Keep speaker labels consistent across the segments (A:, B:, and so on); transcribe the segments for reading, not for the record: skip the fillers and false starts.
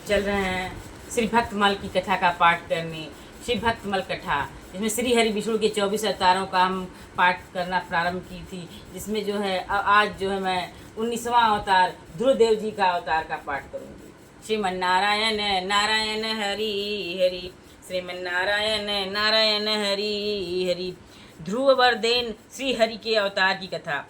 A: चल रहे हैं श्री भक्तमल की कथा का पाठ करने। श्री भक्तमल कथा जिसमें श्री हरि विष्णु के 24 अवतारों का हम पाठ करना प्रारंभ की थी, जिसमें जो है आज जो है मैं 19वां अवतार ध्रुवदेव जी का अवतार का पाठ करूंगी। श्रीमन नारायण नारायण हरि हरि, श्रीमन नारायण नारायण हरि हरि। ध्रुव वर्देन श्री हरि के अवतार की कथा।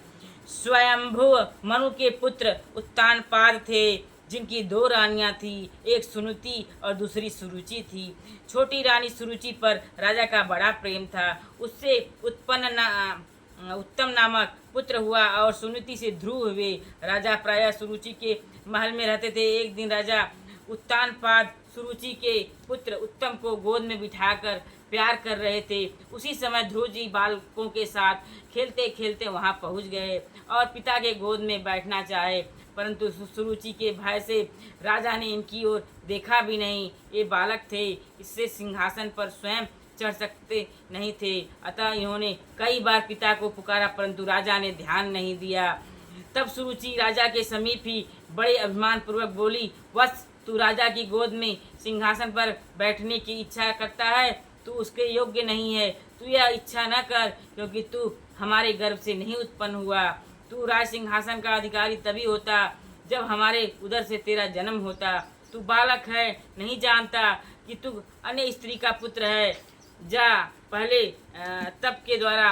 A: स्वयंभुव मनु के पुत्र उत्तानपाद थे, जिनकी 2 रानियां थी, एक सुनुति और दूसरी सुरुचि थी। छोटी रानी सुरुचि पर राजा का बड़ा प्रेम था। उससे उत्तम नामक पुत्र हुआ और सुनुति से ध्रुव हुए। राजा प्रायः सुरुचि के महल में रहते थे। एक दिन राजा उत्तानपाद सुरुचि के पुत्र उत्तम को गोद में बिठाकर प्यार कर रहे थे। उसी समय ध्रुव जी बालकों के साथ खेलते खेलते वहां पहुंच गए और पिता के गोद में बैठना चाहे, परंतु सुरुचि के भय से राजा ने इनकी ओर देखा भी नहीं। ये बालक थे, इससे सिंहासन पर स्वयं चढ़ सकते नहीं थे। अतः इन्होंने कई बार पिता को पुकारा, परंतु राजा ने ध्यान नहीं दिया। तब सुरुचि राजा के समीप ही बड़े अभिमान पूर्वक बोली, वत्स, तू राजा की गोद में सिंहासन पर बैठने की इच्छा करता है, तू उसके योग्य नहीं है। तू यह इच्छा न कर, क्योंकि तू हमारे गर्भ से नहीं उत्पन्न हुआ। तू राज सिंहासन का अधिकारी तभी होता जब हमारे उदर से तेरा जन्म होता। तू बालक है, नहीं जानता कि तू अन्य स्त्री का पुत्र है। जा पहले तप के द्वारा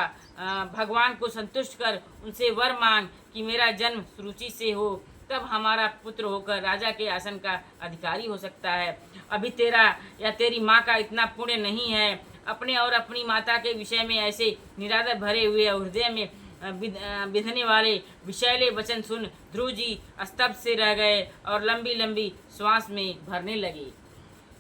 A: भगवान को संतुष्ट कर उनसे वर मांग कि मेरा जन्म सुरुचि से हो, तब हमारा पुत्र होकर राजा के आसन का अधिकारी हो सकता है। अभी तेरा या तेरी माँ का इतना पुण्य नहीं है। अपने और अपनी माता के विषय में ऐसे निरादर भरे हुए हृदय में बिधने वाले विषैले वचन सुन ध्रुव जी स्तब्ध से रह गए और लंबी लंबी श्वास में भरने लगे।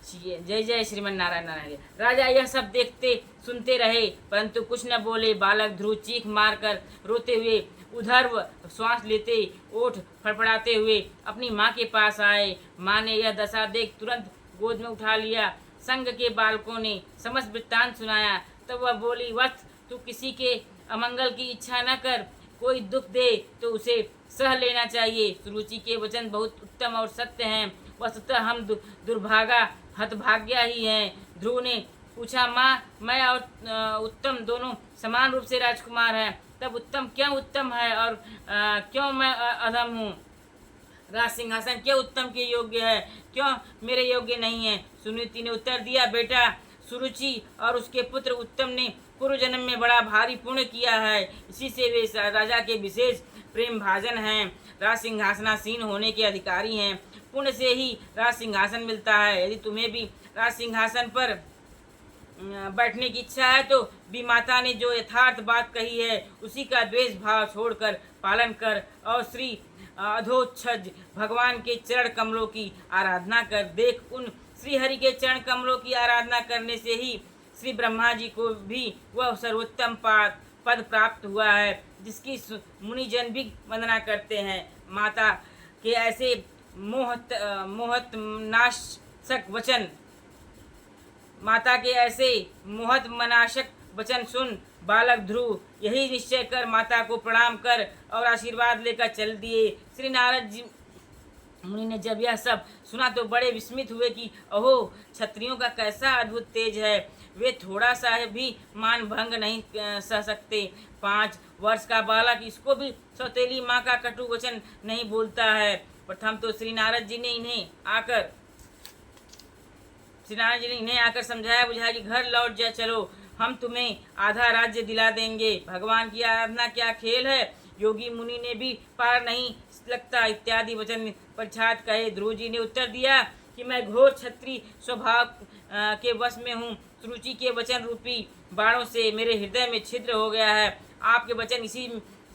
A: जय जय श्रीमन नारायण नारायण। राजा यह सब देखते सुनते रहे, परंतु कुछ न बोले। बालक ध्रुव चीख मारकर रोते हुए उधर्व श्वास लेते, ओठ फड़फड़ाते हुए अपनी माँ के पास आए। माँ ने यह दशा देख तुरंत गोद में उठा लिया। संग के बालकों ने समस्त वृत्तांत सुनाया। तब वह बोली, वत्स, तू किसी के अमंगल की इच्छा न कर। कोई दुख दे तो उसे सह लेना चाहिए। सुरुचि के वचन बहुत उत्तम और सत्य हैं। वस्तुतः हम दुर्भागा हतभाग्या ही हैं। ध्रुव ने पूछा, माँ, मैं और उत्तम दोनों समान रूप से राजकुमार हैं, तब उत्तम क्यों उत्तम है और क्यों मैं अधम हूँ? राज सिंहासन क्यों उत्तम के योग्य है, क्यों मेरे योग्य नहीं है? सुनीति ने उत्तर दिया, बेटा, सुरुचि और उसके पुत्र उत्तम ने पूर्व जन्म में बड़ा भारी पुण्य किया है, इसी से वे राजा के विशेष प्रेम भाजन हैं, राज सिंहासनासीन होने के अधिकारी हैं। पुण्य से ही राज सिंहासन मिलता है। यदि तुम्हें भी राज सिंहासन पर बैठने की इच्छा है तो माता ने जो यथार्थ बात कही है उसी का द्वेष भाव छोड़कर पालन कर और श्री अधोक्षज भगवान के चरण कमलों की आराधना कर। देख, उन श्री हरि के चरण कमलों की आराधना करने से ही श्री ब्रह्मा जी को भी वह सर्वोत्तम पद प्राप्त हुआ है, जिसकी मुनिजन भी वंदना करते हैं। माता के ऐसे मोहत मनाशक वचन सुन बालक ध्रुव यही निश्चय कर माता को प्रणाम कर और आशीर्वाद लेकर चल दिए। श्री नारद जी मुनि ने जब यह सब सुना तो बड़े विस्मित हुए कि अहो, क्षत्रियों का कैसा अद्भुत तेज है। वे थोड़ा सा भी मान भंग नहीं सह सकते। 5 वर्ष का बालक, इसको भी सौतेली माँ का कटु वचन नहीं बोलता है। प्रथम तो श्री नारद जी ने इन्हें आकर समझाया बुझाया कि घर लौट जा चलो, हम तुम्हें आधा राज्य दिला देंगे। भगवान की आराधना क्या खेल है, योगी मुनि ने भी पार नहीं लगता, इत्यादि वचन पश्चात कहे। ध्रुव जी ने उत्तर दिया कि मैं घोर क्षत्रिय स्वभाव के वश में हूँ। सुरुचि के वचन रूपी बाणों से मेरे हृदय में छिद्र हो गया है। आपके वचन इसी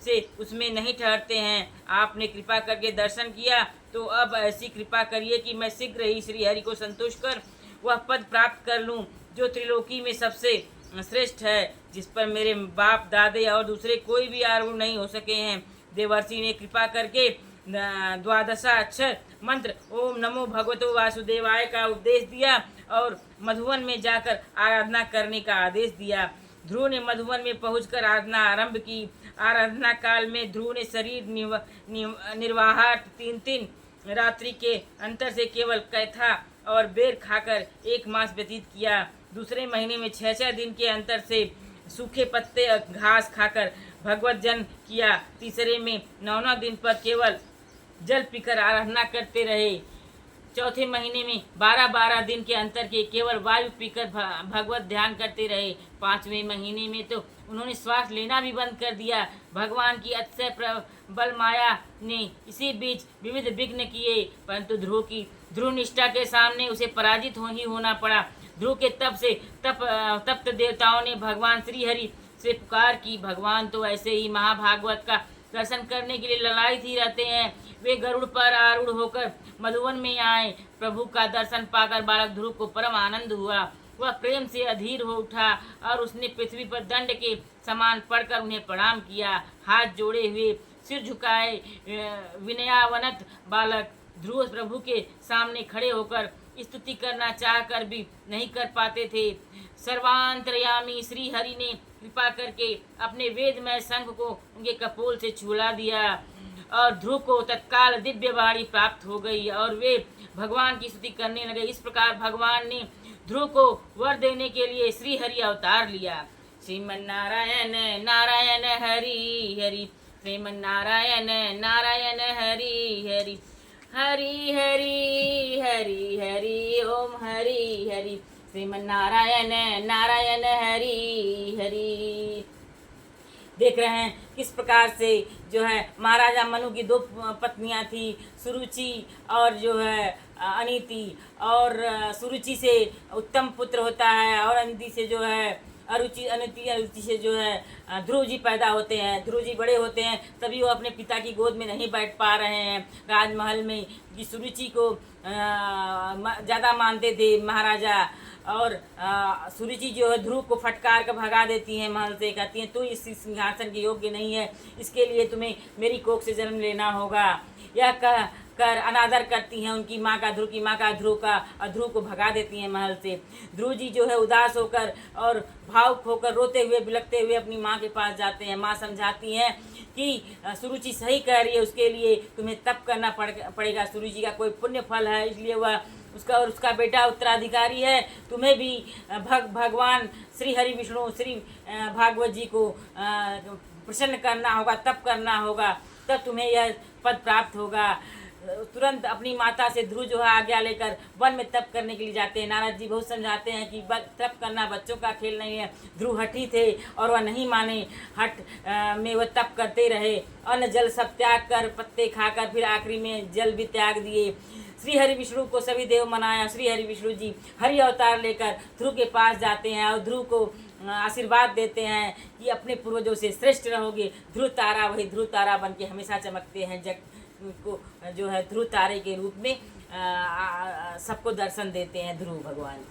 A: से उसमें नहीं ठहरते हैं। आपने कृपा करके दर्शन किया, तो अब ऐसी कृपा करिए कि मैं शीघ्र ही श्री हरि को संतुष्ट कर वह पद प्राप्त कर लूं जो त्रिलोकी में सबसे श्रेष्ठ है, जिस पर मेरे बाप दादे और दूसरे कोई भी आरूढ़ नहीं हो सके हैं। देवर्षि ने कृपा करके 12 अक्षर मंत्र ओम नमो भगवतो वासुदेवाय का उपदेश दिया और मधुवन में जाकर आराधना करने का आदेश दिया। ध्रुव ने मधुवन में पहुंचकर आराधना आरंभ की। आराधना काल में ध्रुव ने शरीर निर्वाहार्थ 3 रात्रि के अंतर से केवल कैथा और बेर खाकर 1 मास व्यतीत किया। दूसरे महीने में 6 दिन के अंतर से सूखे पत्ते और घास खाकर भगवत जन किया। तीसरे में 9 दिन पर केवल जल पीकर आराधना करते रहे। चौथे महीने में 12 दिन के अंतर के केवल वायु पीकर भगवत ध्यान करते रहे। 5वें महीने में तो उन्होंने श्वास लेना भी बंद कर दिया। भगवान की अतिशय प्रबल माया ने इसी बीच विविध विघ्न किए, परंतु ध्रुव की ध्रुव निष्ठा के सामने उसे पराजित ही होना पड़ा। ध्रुव के तप से तप्त देवताओं ने भगवान श्री हरि से पुकार की। भगवान तो ऐसे ही महाभागवत का दर्शन करने के लिए ललायित ही रहते हैं। वे गरुड़ पर आरूढ़ होकर मधुवन में आए। प्रभु का दर्शन पाकर बालक ध्रुव को परम आनंद हुआ। वह प्रेम से अधीर हो उठा और उसने पृथ्वी पर दंड के समान पड़कर उन्हें प्रणाम किया। हाथ जोड़े हुए सिर झुकाए विनयावनत बालक ध्रुव प्रभु के सामने खड़े होकर स्तुति करना चाहकर भी नहीं कर पाते थे। सर्वांतरयामी श्री हरि ने कृपा करके अपने वेदमय शंख को उनके कपोल से छुड़ा दिया और ध्रुव को तत्काल दिव्य वाणी प्राप्त हो गई और वे भगवान की स्तुति करने लगे। इस प्रकार भगवान ने ध्रुव को वर देने के लिए श्री हरि अवतार लिया। श्रीमन नारायण नारायण हरि हरि, श्रीमन नारायण नारायण हरि हरि, हरि हरि हरि हरि ओम हरि हरि, श्रीमन नारायण नारायण हरि हरि। देख रहे हैं किस प्रकार से जो है महाराजा मनु की 2 पत्नियां थी, सुरुचि और जो है अनीति। और सुरुचि से उत्तम पुत्र होता है और अनीति से जो है अरुचि से जो है ध्रुव जी पैदा होते हैं। ध्रुव जी बड़े होते हैं तभी वो अपने पिता की गोद में नहीं बैठ पा रहे हैं राजमहल में, कि सुरुचि को ज़्यादा मानते थे महाराजा। और सुरुचि जो है ध्रुव को फटकार कर भगा देती हैं महल से, कहती हैं तू इस सिंहासन के योग्य नहीं है, इसके लिए तुम्हें मेरी कोख से जन्म लेना होगा। यह कर अनादर करती हैं उनकी माँ का, ध्रुव की माँ का, ध्रुव को भगा देती हैं महल से। ध्रुव जी जो है उदास होकर और भावुक होकर रोते हुए बिलखते हुए अपनी माँ के पास जाते हैं। माँ समझाती हैं कि सुरुचि सही कह रही है, उसके लिए तुम्हें तप करना पड़ेगा। सुरुचि का कोई पुण्य फल है, इसलिए वह उसका बेटा उत्तराधिकारी है। तुम्हें भी भगवान श्री हरि विष्णु श्री भागवत जी को प्रसन्न करना होगा, तप करना होगा, तब तुम्हें यह पद प्राप्त होगा। तुरंत अपनी माता से ध्रुव जो है आज्ञा लेकर वन में तप करने के लिए जाते हैं। नारद जी बहुत समझाते हैं कि तप करना बच्चों का खेल नहीं है। ध्रुव हठी थे और वह नहीं माने, हट में वह तप करते रहे। अन्न जल सब त्याग कर, पत्ते खाकर फिर आखिरी में जल भी त्याग दिए। श्री हरि विष्णु को सभी देव मनाया। श्री हरि विष्णु जी हरि अवतार लेकर ध्रुव के पास जाते हैं और ध्रुव को आशीर्वाद देते हैं कि अपने पूर्वजों से श्रेष्ठ रहोगे। ध्रुव तारा वही ध्रुव तारा बन के हमेशा चमकते हैं। जग को जो है ध्रुव तारे के रूप में सबको दर्शन देते हैं ध्रुव भगवान।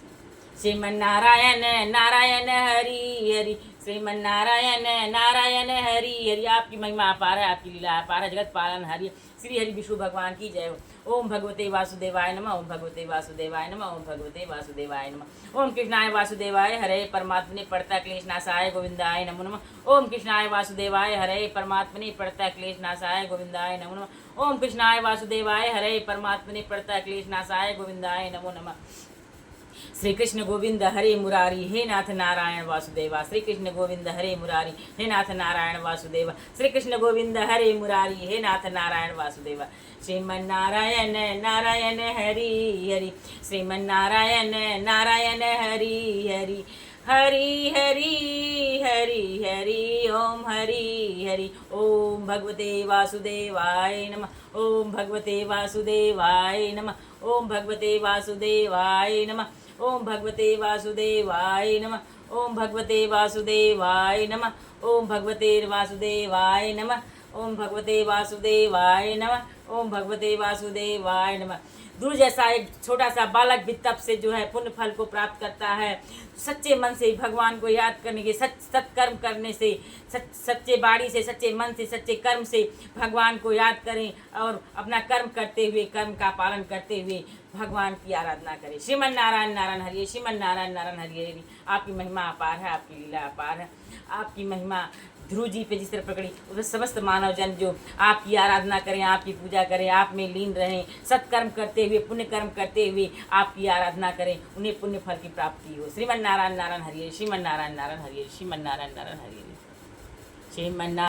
A: श्रीमन नारायण नारायण हरि हरि, श्रीमन नारायण नारायण हरि हरि। आपकी महिमा अपार है, आपकी लीला अपार है, जगत पालन हरि। श्री हरि विष्णु भगवान की जय हो। ओम भगवते वासुदेवाय नमः, ओम भगवते वासुदेवाय नमः, ओम भगवते वासुदेवाय नमः। ओम कृष्णाय वासुदेवाय हरे परमात्मने पड़ता क्लेश नाशाय गोविंदाय नमो नमः। ओम कृष्णाय वासुदेवाय हरे परमात्मने पड़ता क्लेश नाशाय गोविंदाय नमो नमः। ओम कृष्णाय वासुदेवाय हरे परमात्मने पड़ता क्लेश नाशाय गोविंदाय नमो नमः। श्री कृष्ण गोविंद हरे मुरारी, हे नाथ नारायण वासुदेवा। श्री कृष्ण गोविंद हरे मुरारी, हे नाथ नारायण वासुदेवा। श्री कृष्ण गोविंद हरे मुरारी, हे नाथ नारायण वासुदेवा। श्रीमन नारायण नारायण हरि हरि, श्रीमन नारायण नारायण हरि हरि, हरि हरि हरि हरि ओम हरि हरि। ओम भगवते वासुदेवाय नमः, ओम भगवते वासुदेवाय नमः, ओम भगवते वासुदेवाय नमः, ओम भगवते वासुदेवाय नमः, ओम भगवते वासुदेवाय नमः, ओम भगवते वासुदेवाय नमः, ओम भगवते वासुदेवाय नमः, ओम भगवते वासुदेवाय नमः। ध्रुव जैसा एक छोटा सा बालक भी तप से जो है पुण्य फल को प्राप्त करता है। सच्चे मन से भगवान को याद करने के, सत्कर्म करने से, सच्चे बाड़ी से, सच्चे मन से, सच्चे कर्म से भगवान को याद करें और अपना कर्म करते हुए, कर्म का पालन करते हुए भगवान की आराधना करें। श्रीमन नारायण नारायण हरि, श्रीमन नारायण नारायण हरि हरि। आपकी महिमा अपार है, आपकी लीला अपार है, आपकी महिमा ध्रुव जी पे जिस तरह प्रकटी, उसमें समस्त मानव जन जो आपकी आराधना करें, आपकी पूजा करें, आप में लीन रहें, सत्कर्म करते हुए, पुण्य कर्म करते हुए आपकी आराधना करें, उन्हें पुण्य फल की प्राप्ति हो। श्रीमन नारायण नारायण हरिये, श्रीमन नारायण नारायण हरिये, श्रीमन नारायण नारायण हरिये, श्रीमन